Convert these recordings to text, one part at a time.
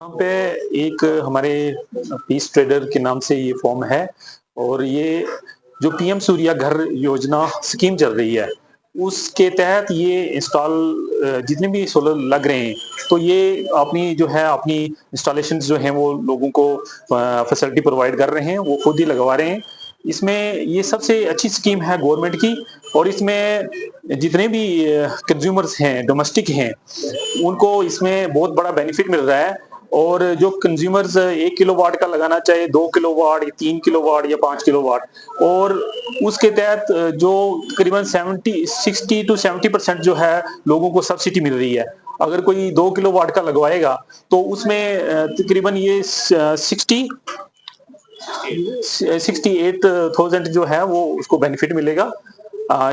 यहाँ पे एक हमारे पीस ट्रेडर के नाम से ये फॉर्म है और ये जो पीएम सूर्या घर योजना स्कीम चल रही है, उसके तहत ये जितने भी सोलर लग रहे हैं, तो ये अपनी जो है अपनी इंस्टॉलेशंस जो हैं वो लोगों को फैसिलिटी प्रोवाइड कर रहे हैं, वो खुद ही लगवा रहे हैं। इसमें ये सबसे अच्छी स्कीम है गवर्नमेंट की और इसमें जितने भी कंज्यूमर्स हैं, डोमेस्टिक हैं, उनको इसमें बहुत बड़ा बेनिफिट मिल रहा है। और जो कंज्यूमर्स 1 किलोवाट का लगाना चाहे, 2 किलोवाट या 3 किलोवाट या 5 किलोवाट, और उसके तहत जो तकरीबन 60 टू 70% जो है लोगों को सब्सिडी मिल रही है। अगर कोई 2 किलोवाट का लगवाएगा तो उसमें तकरीबन ये 68,000 जो है वो उसको बेनिफिट मिलेगा।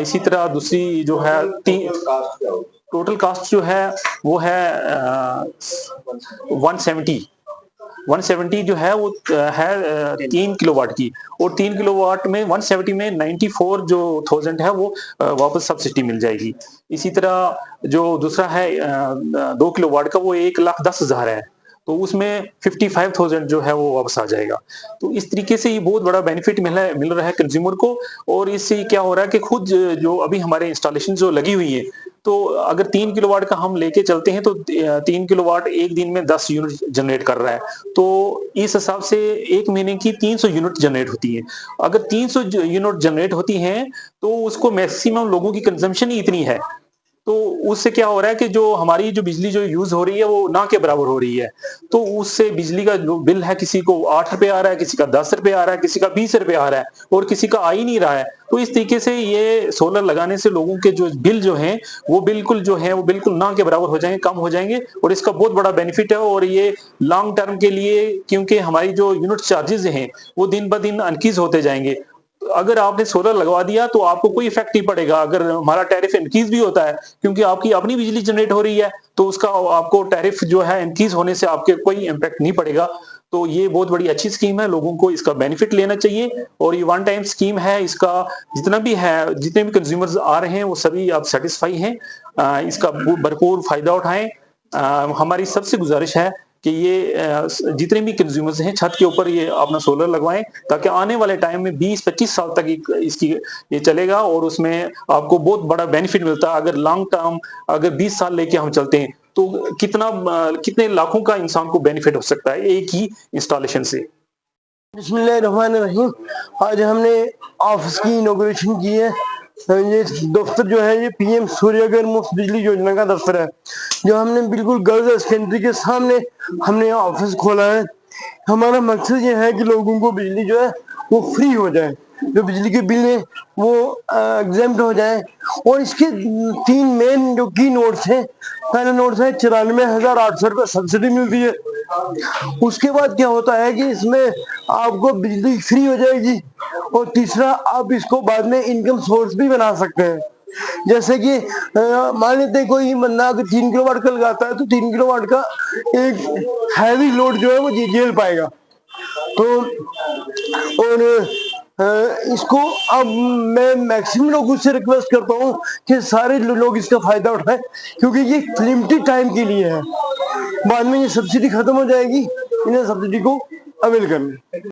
इसी तरह दूसरी जो है टोटल कास्ट जो है वो है 170 170 जो है वो है 3 किलोवाट की, और 3 किलोवाट में 170 में 94 जो 1000 है वो वापस सब्सिडी मिल जाएगी। इसी तरह जो दूसरा है 2 किलोवाट का, वो 1,10,000 है, तो उसमें 55,000 जो है वो वापस आ जाएगा। तो इस तरीके से ये बहुत बड़ा बेनिफिट मिल रहा है कंज्यूमर को। और इससे क्या हो रहा है कि खुद जो अभी हमारे इंस्टॉलेशन जो लगी हुई है, तो अगर 3 किलोवाट का हम लेके चलते हैं तो 3 किलोवाट एक दिन में 10 यूनिट जनरेट कर रहा है। तो इस हिसाब से 1 महीने की 300 यूनिट जनरेट होती है। अगर 300 यूनिट जनरेट होती हैं, तो उसको मैक्सिमम लोगों की कंजम्पशन ही इतनी है। तो उससे क्या हो रहा है कि जो हमारी जो बिजली जो यूज़ हो रही है वो ना के बराबर हो रही है। तो उससे बिजली का जो बिल है, किसी को 8 रुपए आ रहा है, किसी का 10 रुपए आ रहा है, किसी का 20 रुपए आ रहा है और किसी का आ ही नहीं रहा है। तो इस तरीके से ये सोलर लगाने से लोगों के जो बिल जो हैं वो बिल्कुल ना के बराबर हो जाएँगे, कम हो जाएँगे, और इसका बहुत बड़ा बेनिफिट है। और ये लॉन्ग टर्म के लिए, क्योंकि हमारी जो यूनिट चार्जेज़ हैं वो दिन-ब-दिन इनक्रीज़ होते जाएँगे। अगर आपने सोलर लगवा दिया तो आपको कोई इफेक्ट नहीं पड़ेगा। अगर हमारा टैरिफ इंक्रीज भी होता है, क्योंकि आपकी अपनी बिजली जनरेट हो रही है, तो उसका आपको टैरिफ जो है इंक्रीज होने से आपके कोई इम्पैक्ट नहीं पड़ेगा। तो ये बहुत बड़ी अच्छी स्कीम है, लोगों को इसका बेनिफिट लेना चाहिए। और ये वन टाइम स्कीम है, इसका जितने भी कंज्यूमर्स आ रहे हैं वो सभी आप सेटिस्फाई हैं। इसका भरपूर फायदा उठाएं। हमारी सबसे गुजारिश है कि ये जितने भी कंज्यूमर्स हैं छत के ऊपर ये अपना सोलर लगवाएं, ताकि आने वाले टाइम में 20-25 साल तक इसकी ये चलेगा और उसमें आपको बहुत बड़ा बेनिफिट मिलता है। अगर लॉन्ग टर्म अगर 20 साल लेके हम चलते हैं तो कितने लाखों का इंसान को बेनिफिट हो सकता है एक ही इंस्टॉलेशन से। बिस्मिल्लाहिर्रहमानिर्रहीम। आज हमने ऑफिस की इनॉग्रेशन की है। ये दफ्तर जो है ये पीएम सूर्यघर मुफ्त बिजली योजना का दफ्तर है, जो हमने बिल्कुल गर्ल्स सेकेंडरी के सामने हमने ऑफिस खोला है। हमारा मकसद ये है कि लोगों को बिजली जो है वो फ्री हो जाए, जो बिजली के बिल है वो एग्जेम्प्ट हो जाए। और इसके 3 मेन जो की नोट्स हैं, पहला नोट है 94,800 रुपये सब्सिडी मिलती है। उसके बाद क्या होता है कि इसमें आपको बिजली फ्री हो जाएगी, और तीसरा आप इसको बाद में इनकम सोर्स भी बना सकते हैं। जैसे कि मान लेते हैं कोई बंदा अगर 3 किलोवाट का लगाता है तो 3 किलोवाट का एक हैवी लोड जो है वो झेल पाएगा। तो और इसको अब मैं मैक्सिमम लोगों से रिक्वेस्ट करता हूँ कि सारे लोग इसका फायदा उठाएं, क्योंकि ये लिमिटेड टाइम के लिए है, बाद में ये सब्सिडी खत्म हो जाएगी। इन्हें सब्सिडी को अवेल करना।